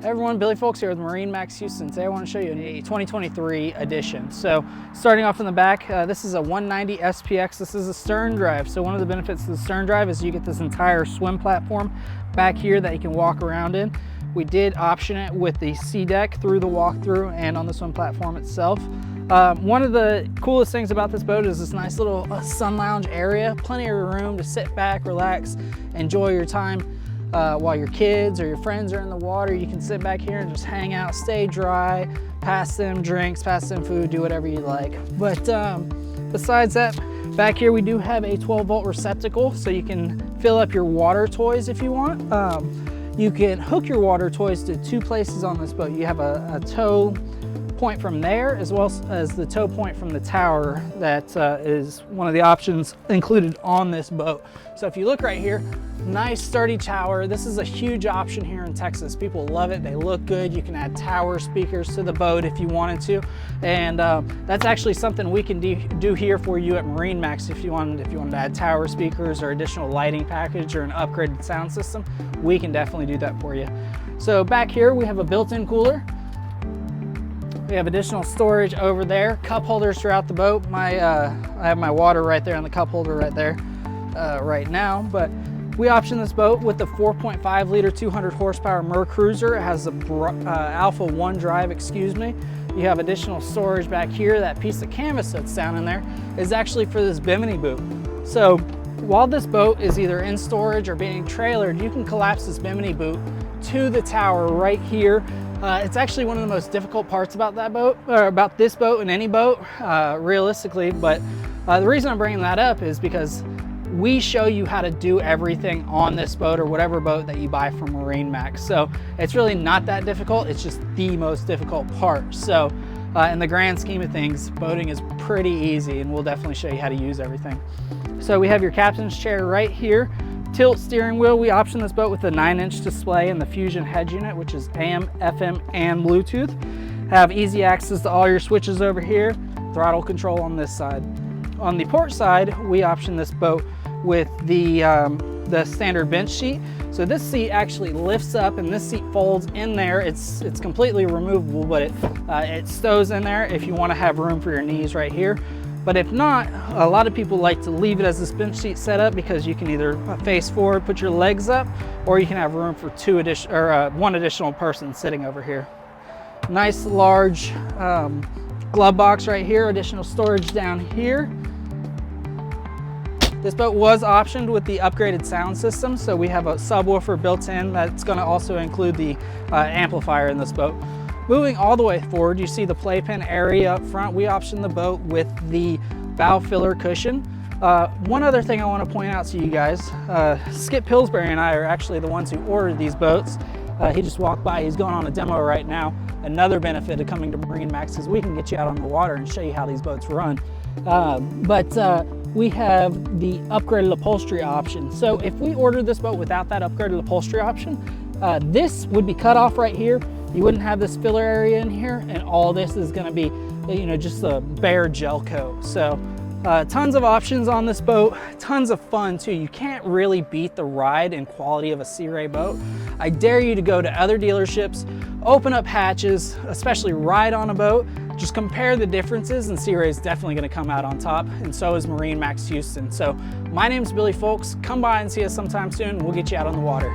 Hey everyone, Billy Foulkes here with MarineMax Houston. Today I want to show you a 2023 edition. So starting off in the back, this is a 190 SPX. This is a stern drive. So one of the benefits of the stern drive is you get this entire swim platform back here that you can walk around in. We did option it with the sea deck through the walkthrough and on the swim platform itself. One of the coolest things about this boat is this nice little sun lounge area. Plenty of room to sit back, relax, enjoy your time. While your kids or your friends are in the water, you can sit back here and just hang out, stay dry, pass them drinks, pass them food, do whatever you like. But besides that, back here we do have a 12-volt receptacle, so you can fill up your water toys if you want. You can hook your water toys to two places on this boat. You have a tow point from there, as well as the tow point from the tower. That is one of the options included on this boat. So if you look right here, nice sturdy tower. This is a huge option here in Texas. People love it. They look good. You can add tower speakers to the boat if you wanted to, and that's actually something we can do here for you at MarineMax. If you wanted to add tower speakers or additional lighting package or an upgraded sound system, we can definitely do that for you. So back here we have a built-in cooler. We have additional storage over there, cup holders throughout the boat. I have my water right there on the cup holder right there right now, but we optioned this boat with the 4.5 liter 200 horsepower MerCruiser. It has a Alpha 1 drive, excuse me. You have additional storage back here. That piece of canvas that's down in there is actually for this bimini boot. So while this boat is either in storage or being trailered, you can collapse this bimini boot to the tower right here. It's actually one of the most difficult parts about that boat, or about this boat and any boat, realistically. But the reason I'm bringing that up is because we show you how to do everything on this boat or whatever boat that you buy from MarineMax. So it's really not that difficult. It's just the most difficult part. So in the grand scheme of things, boating is pretty easy, and we'll definitely show you how to use everything. So we have your captain's chair right here. Tilt steering wheel. We option this boat with the 9-inch display and the Fusion head unit, which is AM, FM, and Bluetooth. Have easy access to all your switches over here. Throttle control on this side. On the port side, we option this boat with the standard bench seat. So this seat actually lifts up and this seat folds in there. It's completely removable, but it stows in there if you want to have room for your knees right here. But if not, a lot of people like to leave it as this bench seat setup because you can either face forward, put your legs up, or you can have room for one additional person sitting over here. Nice large glove box right here, additional storage down here. This boat was optioned with the upgraded sound system, so we have a subwoofer built in that's going to also include the amplifier in this boat. Moving all the way forward, you see the playpen area up front. We optioned the boat with the bow filler cushion. One other thing I want to point out to you guys, Skip Pillsbury and I are actually the ones who ordered these boats. He just walked by, he's going on a demo right now. Another benefit of coming to MarineMax is we can get you out on the water and show you how these boats run. We have the upgraded upholstery option. So if we ordered this boat without that upgraded upholstery option, this would be cut off right here. You wouldn't have this filler area in here, and all this is going to be, just a bare gel coat. So tons of options on this boat, tons of fun too. You can't really beat the ride and quality of a Sea Ray boat. I dare you to go to other dealerships, open up hatches, especially ride on a boat. Just compare the differences, and Sea Ray is definitely going to come out on top, and so is MarineMax Houston. So my name's Billy Foulkes. Come by and see us sometime soon. We'll get you out on the water.